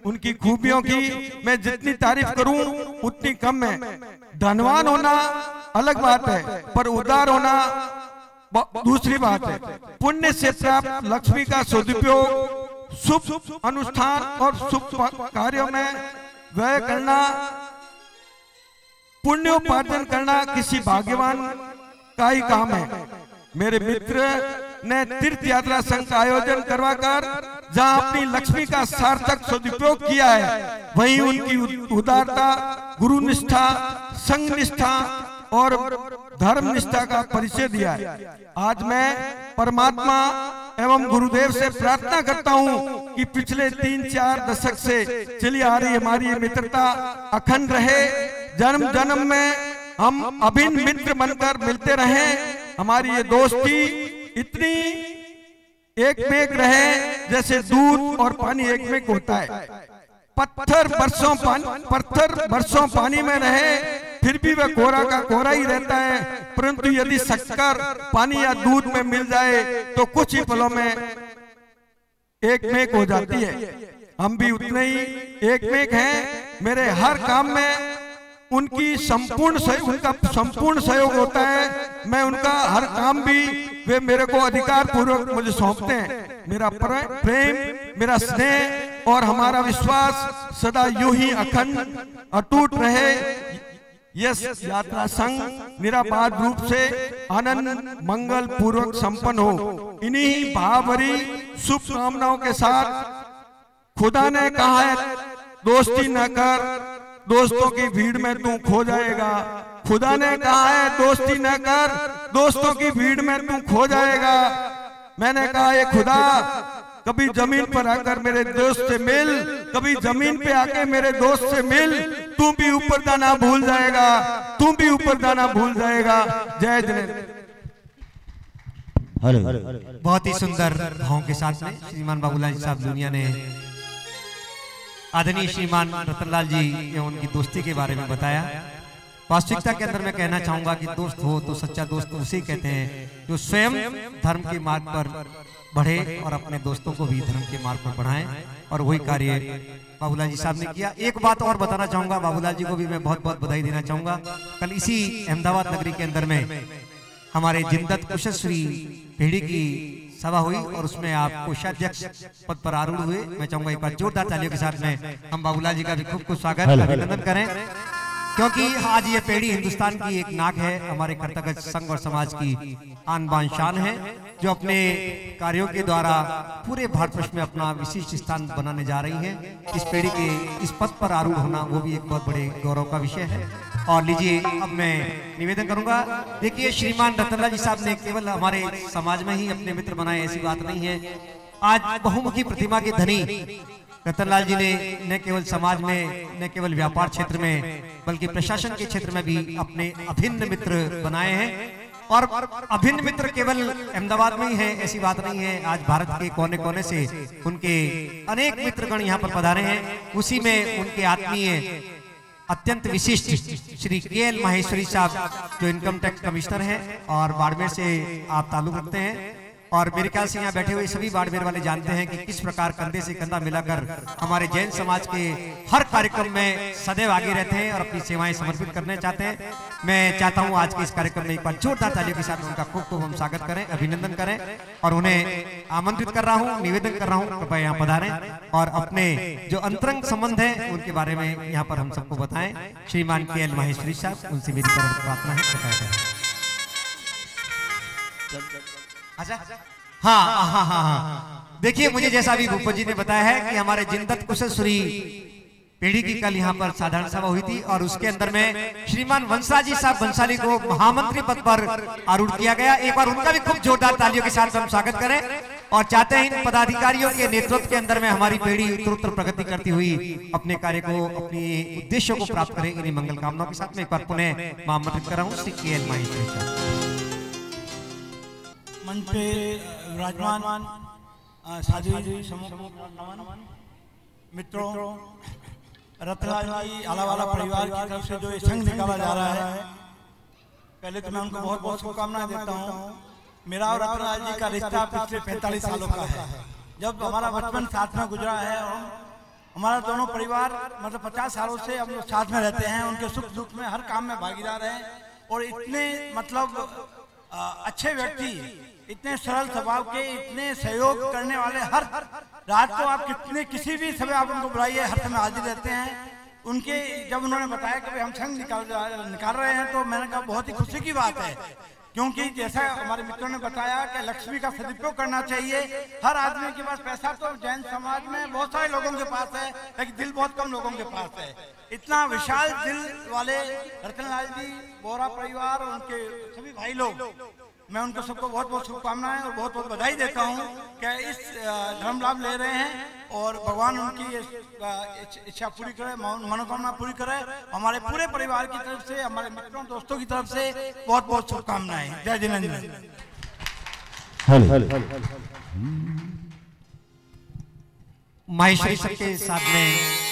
उनकी खूबियों की मैं जितनी तारीफ करूं उतनी कम है। धनवान होना अलग बात है, पर उदार होना दूसरी बात है। पुण्य से प्राप्त लक्ष्मी का सदुपयोग शुभ अनुष्ठान और शुभ कार्यों में व्यय करना, पुण्योपार्जन करना किसी भाग्यवान का ही काम है। मेरे मित्र ने तीर्थ यात्रा संघ का आयोजन करवाकर जहां अपनी लक्ष्मी का सार्थक सदुपयोग किया है, वहीं उनकी उदारता, गुरु निष्ठा, संघ निष्ठा और धर्म निष्ठा का परिचय दिया है। आज मैं परमात्मा एवं गुरुदेव से प्रार्थना करता हूं कि पिछले 3-4 दशक से चली आ रही हमारी ये मित्रता अखंड रहे। जन्म जन्म में हम अभिन्न मित्र बनकर मिलते रहे। हमारी ये दोस्ती इतनी एक में रहे जैसे दूध और पानी एक में होता है। पत्थर बरसों पानी में रहे फिर भी वह कोरा का कोरा ही रहता है, परंतु यदि शक्कर पानी या दूध में मिल जाए तो कुछ ही पलों में एक मेक हो जाती है। हम भी उतने ही एक मेक हैं। मेरे हर काम में उनका संपूर्ण सहयोग होता है। मैं उनका हर काम भी वे मेरे को अधिकार पूर्वक मुझे सौंपते हैं। मेरा प्रेम, मेरा स्नेह और हमारा विश्वास सदा यूं ही अखंड अटूट रहे। यह यात्रा संघ निराबाध रूप से आनंद मंगल पूर्वक संपन्न हो। इन्हीं भावभरी शुभकामनाओं के साथ खुदा ने कहा है, दोस्ती न कर, दोस्तों की भीड़ में तू खो जाएगा। खुदा ने कहा है, दोस्ती न कर, दोस्तों की भीड़ में तू खो जाएगा। मैंने कहा, ये खुदा कभी जमीन पर आकर मेरे दोस्त से मिल, कभी जमीन पे आके मेरे दोस्त से मिल, तू भी ऊपर जाना भूल जाएगा, तू भी ऊपर जाना भूल जाएगा। जय जय। बहुत ही सुंदर भावों के साथ में श्रीमान बाबूलाल जी साहब दुनिया ने आदरणीय श्रीमान रतनलाल जी एवं उनकी दोस्ती के बारे में बताया। वास्तविकता के अंदर मैं कहना चाहूंगा कि दोस्त हो तो सच्चा दोस्त उसे कहते हैं जो स्वयं धर्म के मार्ग पर बढ़े और अपने दोस्तों को भी धर्म के मार्ग पर बढ़ाएं, और वही कार्य बाबूलाल जी साहब ने किया। एक बात और बताना चाहूंगा, बाबूलाल जी को भी मैं बहुत बहुत बधाई देना चाहूंगा। कल इसी अहमदाबाद नगरी के अंदर में हमारे जिंदत कुशश्री पीढ़ी की सभा हुई और उसमें आप कोषाध्यक्ष पद पर आरूढ़ हुए। मैं चाहूंगा एक बार जोरदार तालियों के साथ में हम बाबूलाल जी का भी खूब खूब स्वागत अभिनंदन करें, क्योंकि आज ये पीढ़ी हिंदुस्तान की एक नाक है, हमारे कर्तव्य संघ और समाज की आन बान शान है, जो अपने कार्यों के द्वारा पूरे भारतवर्ष में अपना विशिष्ट स्थान बनाने जा रही है। इस पीढ़ी के इस पद पर आरूढ़ होना वो भी एक बहुत बड़े गौरव का विषय है। और लीजिए, अब मैं निवेदन करूंगा। देखिए, श्रीमान रतनलाल जी साहब ने केवल हमारे समाज में ही अपने मित्र बनाए, ऐसी बात नहीं है। आज बहुमुखी प्रतिमा के धनी रतनलाल जी ने न केवल समाज में, न केवल व्यापार क्षेत्र में, बल्कि प्रशासन के क्षेत्र में भी अपने अभिन्न मित्र बनाए हैं। और अभिन्न मित्र केवल अहमदाबाद में ही है, ऐसी बात नहीं है। आज भारत के कोने कोने से उनके अनेक मित्रगण यहाँ पर पधारे हैं। उसी में उनके आत्मीय अत्यंत विशिष्ट श्री के.एल. माहेश्वरी साहब, जो इनकम टैक्स कमिश्नर हैं और बाड़मेर से आप ताल्लुक रखते हैं, और मेरे ख्याल से यहाँ बैठे हुए सभी बाड़मेर वाले जानते हैं कि किस प्रकार कंधे से कंधा मिलाकर हमारे जैन समाज के हर कार्यक्रम में सदैव आगे रहते हैं और अपनी सेवाएं समर्पित करना चाहते हैं। मैं चाहता हूँ आज के इस कार्यक्रम में एक बार जोरदार तालियों के साथ उनका खूब खूब हम स्वागत करें, अभिनंदन करें, और उन्हें आमंत्रित कर रहा हूँ, निवेदन कर रहा हूँ, कृपया यहाँ पधारें और अपने जो अंतरंग संबंध है उनके बारे में यहाँ पर हम सबको बताएं। श्रीमान के.एल. माहेश्वरी साहब, उनसे मेरी तरफ प्रार्थना है। अच्छा, हाँ। देखिए, मुझे जैसा अभी भूपत जी ने बताया है कि हमारे जिंदत कुशश्री पीढ़ी की कल यहाँ पर साधारण सभा हुई थी और उसके अंदर में श्रीमान वंशराजी साहब बंसाली को महामंत्री पद पर आरूढ़ किया गया। एक बार उनका भी खूब जोरदार तालियों के साथ हम स्वागत करें और चाहते हैं इन पदाधिकारियों के नेतृत्व के अंदर में हमारी पीढ़ी उत्तरोत्तर प्रगति करती हुई अपने कार्य को, अपने उद्देश्यों को प्राप्त करे। इन्हीं मंगल कामनाओं के साथ में एक बार पुनः महामंत्रित कर रहा हूँ श्री के.एल. माहेश्वरी साहब। मंच पे विराजमान साथी मित्रों, रतनलाल जी आलावाला परिवार की तरफ से जो ये संघ निकाला जा रहा है, पहले तो मैं उनको बहुत बहुत शुभकामनाएं देता हूँ। मेरा और रतनलाल जी का रिश्ता पिछले 45 सालों का है। जब हमारा बचपन साथ में गुजरा है और हमारा दोनों परिवार मतलब 50 सालों से हम लोग साथ में रहते हैं, उनके सुख दुख में हर काम में भागीदार हैं। और इतने मतलब अच्छे व्यक्ति, इतने सरल स्वभाव के, इतने सहयोग करने वाले, हर रात को आप किसी भी समय आप उनको बुलाइए, हर समय हाजिर रहते हैं। उनके जब उन्होंने बताया कि हम संघ निकाल रहे हैं, तो मैंने कहा बहुत ही खुशी की बात है, क्योंकि जैसा हमारे मित्रों ने बताया कि लक्ष्मी का सदुपयोग करना चाहिए। हर आदमी के पास पैसा तो जैन समाज में बहुत सारे लोगों के पास है, लेकिन दिल बहुत कम लोगों के पास है। इतना विशाल दिल वाले रतनलाल जी, बोरा परिवार और उनके सभी भाई लोग, मैं उनको सबको बहुत बहुत शुभकामनाएं और बहुत बहुत बधाई देता हूं कि इस धर्म लाभ ले रहे हैं। और भगवान उनकी इच्छा पूरी करे, मनोकामना पूरी करे। हमारे पूरे परिवार की तरफ से, हमारे मित्रों दोस्तों की तरफ से बहुत बहुत शुभकामनाएं। जय जिनेंद्र। माहेश्वरी सर के साथ में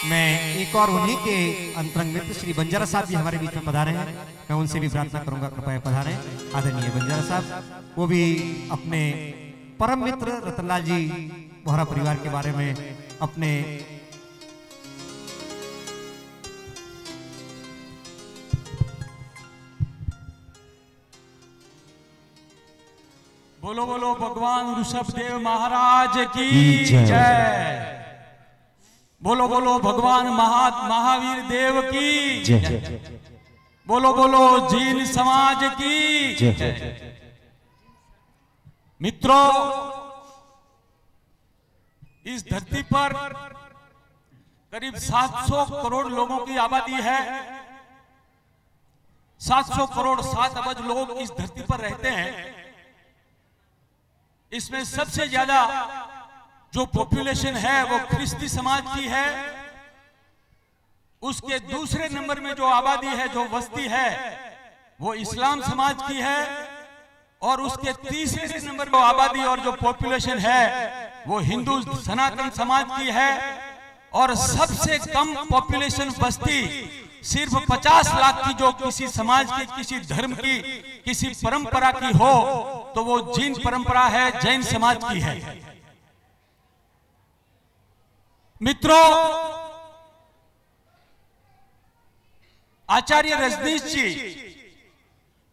मैं एक और उन्हीं के अंतरंग मित्र श्री बंजारा साहब भी हमारे बीच में पधारे हैं। मैं उनसे भी प्रार्थना करूंगा कृपया पधारें। आदरणीय बंजारा साहब, वो भी अपने परम मित्र रतनलाल जी बोहरा परिवार के बारे में अपने बोलो बोलो भगवान ऋषभदेव महाराज की जय। बोलो बोलो भगवान महावीर देव की जय। बोलो बोलो जैन समाज की जय। मित्रों, इस धरती पर करीब 700 करोड़ लोगों की आबादी है। 700 करोड़ 7 अरब लोग इस धरती पर रहते हैं। इसमें सबसे ज्यादा जो पॉपुलेशन है वो ख्रिस्ती समाज की है। उसके दूसरे नंबर में जो आबादी है, जो बस्ती है, वो इस्लाम समाज की है। और उसके तीसरे नंबर पर आबादी और जो पॉपुलेशन है वो हिंदू सनातन समाज की है। और सबसे कम पॉपुलेशन बस्ती सिर्फ 50 लाख की जो किसी समाज की, किसी धर्म की, किसी परंपरा की हो तो वो जैन परंपरा है, जैन समाज की है। मित्रों, आचार्य रजनीश जी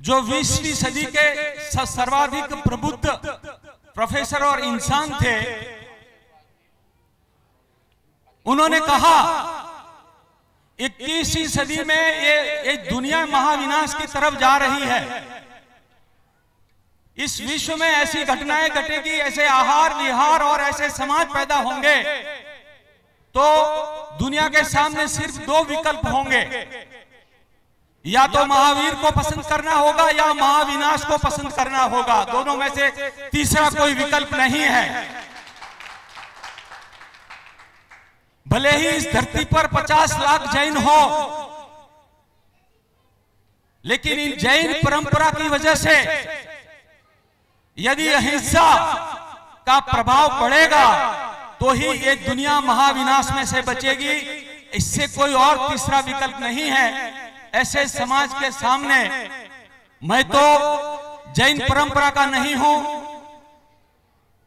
जो 20वीं सदी के सर्वाधिक प्रबुद्ध प्रोफेसर और इंसान थे, उन्होंने कहा 21वीं सदी में ये दुनिया महाविनाश की तरफ जा रही है। इस विश्व में ऐसी घटनाएं घटेगी, ऐसे आहार विहार और ऐसे समाज पैदा होंगे तो दुनिया के सामने सिर्फ 2 विकल्प होंगे, या तो महावीर को पसंद करना होगा या महाविनाश को पसंद करना होगा। दोनों में से तीसरा कोई विकल्प नहीं है। भले ही इस धरती पर 50 लाख जैन हो, लेकिन इन जैन परंपरा की वजह से यदि अहिंसा का प्रभाव बढ़ेगा तो ही ये दुनिया महाविनाश में से बचेगी। इससे कोई और तीसरा विकल्प नहीं है। ऐसे समाज के सामने मैं तो जैन परंपरा का नहीं हूं,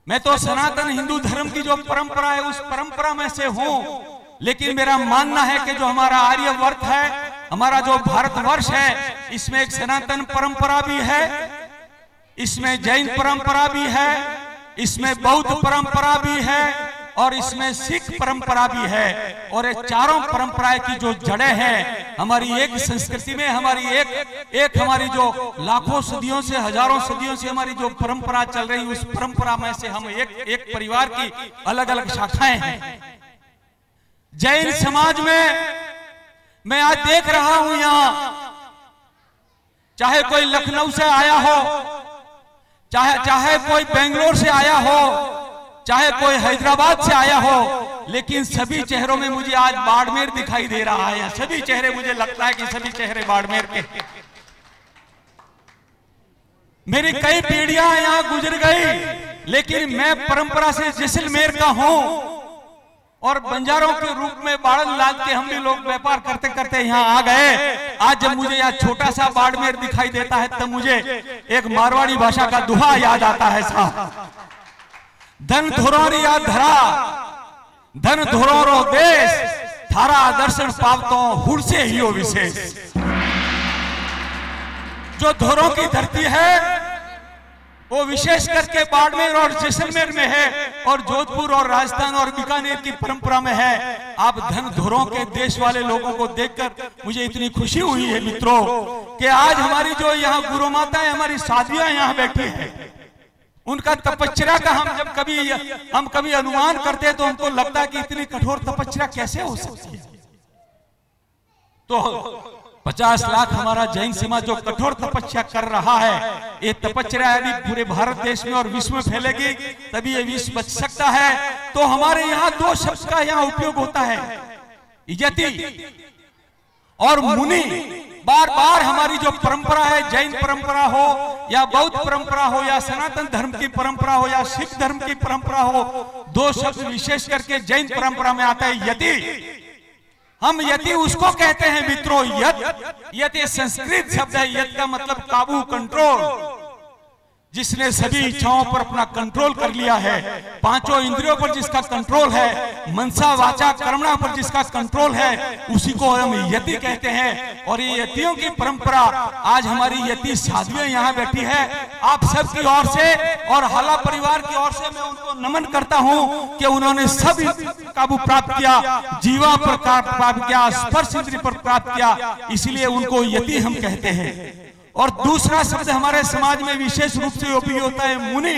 मैं तो सनातन हिंदू धर्म की जो परंपरा है उस परंपरा में से हूं। लेकिन मेरा मानना है कि जो हमारा आर्यवर्त है, हमारा जो भारतवर्ष है, इसमें एक सनातन परंपरा भी है, इसमें जैन परंपरा भी है, इसमें बौद्ध परंपरा भी है और इसमें सिख परंपरा भी है। और ये चारों परंपराएं की जो जड़ें हैं हमारी एक संस्कृति में, हमारी एक हमारी जो लाखों सदियों से, हजारों सदियों से हमारी जो परंपरा चल रही, उस परंपरा में से हम एक परिवार की अलग अलग शाखाएं हैं। जैन समाज में मैं आज देख रहा हूं, यहां चाहे कोई लखनऊ से आया हो, चाहे कोई बेंगलोर से आया हो, चाहे कोई हैदराबाद से आया हो, लेकिन सभी चेहरों में मुझे आज बाड़मेर दिखाई दे रहा है। सभी चेहरे, मुझे लगता है कि सभी चेहरे बाड़मेर के। मेरी कई पीढ़ियां यहां गुजर गई, लेकिन मैं परंपरा से जैसलमेर का हूं और बंजारों के रूप में बाड़न लाद के हम भी लोग व्यापार करते करते यहाँ आ गए। आज जब मुझे यहाँ छोटा सा बाड़मेर दिखाई देता है तब मुझे एक मारवाड़ी भाषा का दोहा याद आता है। साहब, धन धुरारी या धरा धन धोरो देश थारा दर्शन पावतो हुड़ से ही हो विशेष। जो धोरों की धरती है वो विशेष करके बाड़मेर और जैसलमेर में है, और जोधपुर और राजस्थान और बीकानेर की परंपरा में है। आप धन धोरों के देश वाले लोगों को देखकर मुझे इतनी खुशी हुई है मित्रों कि आज हमारी जो यहाँ गुरु माताएं, हमारी साधियां यहाँ बैठी हैं, उनका तपस्या का हम कभी अनुमान करते हैं तो हमको लगता है कि इतनी कठोर तपस्या कैसे हो सकती है। तो 50 लाख हमारा जैन समाज जो कठोर तपस्या कर रहा है, ये तपस्या यदि पूरे भारत देश में और विश्व में फैलेगी तभी ये विश्व बच सकता है। तो हमारे यहाँ 2 शब्द का यहाँ उपयोग होता है, यति और मुनि। बार बार हमारी जो परंपरा है, जैन परंपरा हो या बौद्ध परंपरा हो या सनातन धर्म की परंपरा हो या सिख धर्म की परंपरा हो, 2 शब्द विशेष करके जैन परंपरा में आता है, यति। हम यति उसको कहते हैं मित्रों, यत ये संस्कृत शब्द है। यत का मतलब काबू, कंट्रोल, जिसने सभी इच्छाओं पर अपना कंट्रोल कर लिया है, 5 इंद्रियों पर जिसका कंट्रोल है, मनसा वाचा कर्मणा पर जिसका कंट्रोल है, उसी को हम यति कहते हैं। और ये यतियों की परंपरा, आज हमारी यति साधुएं यहाँ बैठी है, आप सबकी ओर से और हाला परिवार की ओर से मैं उनको नमन करता हूँ कि उन्होंने सब काबू प्राप्त किया, जीवा पर प्राप्त किया, स्पर्श इंद्रिय पर प्राप्त किया, इसलिए उनको यति हम कहते हैं। और दूसरा शब्द हमारे समाज में विशेष रूप से उपयोग होता है, मुनि।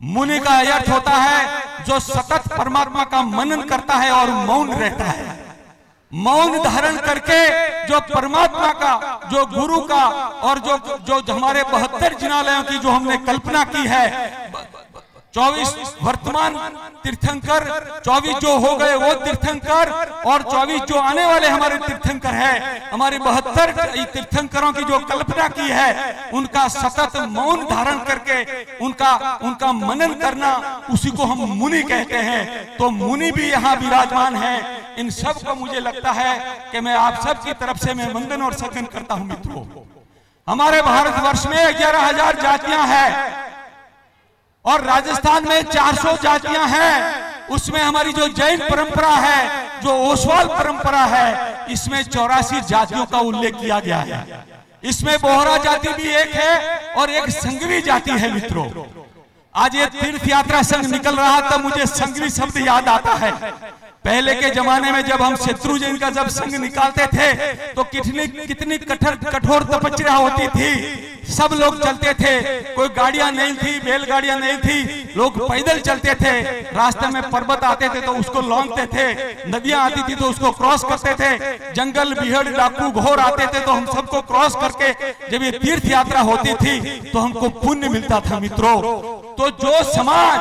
मुनि का अर्थ होता है जो सतत परमात्मा का मनन करता है और मौन रहता है। मौन धारण करके जो परमात्मा का, जो गुरु का, और जो हमारे 72 जिनालयों की जो हमने कल्पना की है, 24 वर्तमान तीर्थंकर, 24 जो हो गए वो तीर्थंकर, और 24 जो आने वाले हमारे तीर्थंकर है, हमारे 72 तीर्थंकरों की जो कल्पना की है, उनका सतत मौन धारण करके उनका मनन करना, उसी को हम मुनि कहते हैं। तो मुनि भी यहाँ विराजमान है। इन सब को मुझे लगता है कि मैं आप सब की तरफ से मैं वंदन और सगन करता हूं मित्रों। हमारे भारतवर्ष में 11,000 जातियां हैं और राजस्थान में 400 जातियां हैं। उसमें हमारी जो जैन परंपरा है, जो ओसवाल परंपरा है, इसमें 84 जातियों का उल्लेख किया गया है। इसमें बोहरा जाति भी एक है और एक संघवी जाति है मित्रों। आज ये तीर्थ यात्रा संघ निकल रहा था, मुझे संघवी शब्द याद आता है। पहले के जमाने में जब हम शत्रुजन का जब संघ निकालते थे तो कितनी कठोर तपस्या होती थी। सब लोग चलते थे, कोई गाड़ियां नहीं थी, बैलगाड़ियां नहीं थी, लोग पैदल चलते थे। रास्ते में पर्वत आते थे तो उसको लौंघते थे, नदियां आती थी तो उसको क्रॉस करते थे, जंगल बिहड़ डाकू घोर आते थे तो हम सबको क्रॉस करके जब ये तीर्थ यात्रा होती थी तो हमको पुण्य मिलता था मित्रों। तो जो समाज,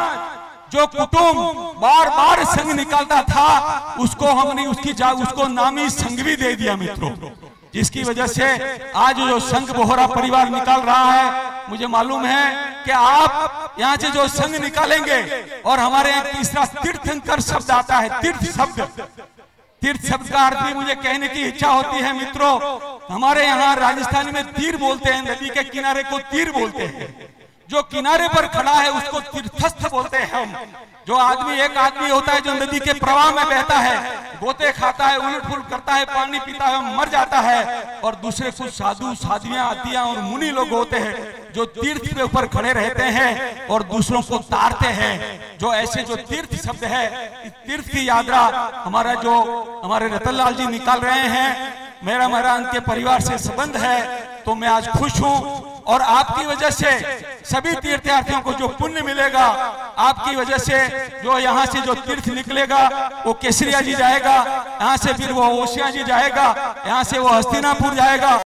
जो कुटुंब बार बार संघ निकालता था, उसको हमने उसको नाम ही संघवी दे दिया मित्रों। जिसकी वजह से आज जो संघ बोहरा परिवार निकाल रहा है, मुझे मालूम है कि आप यहाँ से जो संघ निकालेंगे, और हमारे यहाँ तीसरा तीर्थंकर शब्द आता है, तीर्थ शब्द का अर्थ भी मुझे कहने की इच्छा होती है मित्रों। हमारे यहाँ राजस्थानी में तीर बोलते हैं, नदी के किनारे को तीर बोलते हैं। जो किनारे पर खड़ा है उसको तीर्थस्थ बोलते हैं हम। जो आदमी, एक आदमी होता है जो नदी के प्रवाह में बहता है, गोते खाता है, उलट पुलट करता है, पानी पीता है, मर जाता है। और दूसरे कुछ साधु साध्वियां आतियां और मुनि लोग होते हैं जो तीर्थ के ऊपर खड़े रहते हैं और दूसरों को तारते हैं। जो ऐसे जो तीर्थ शब्द है, तीर्थ की यात्रा हमारे रतनलाल जी निकाल रहे हैं। मेरा उनके परिवार से संबंध है, तो मैं आज खुश हूँ। और आपकी वजह से सभी तीर्थयात्रियों को जो पुण्य मिलेगा, आपकी वजह से जो यहाँ से जो तीर्थ निकलेगा वो केसरिया जी जाएगा, यहाँ से फिर वो ओसिया जी जाएगा, यहाँ से वो हस्तिनापुर जाएगा।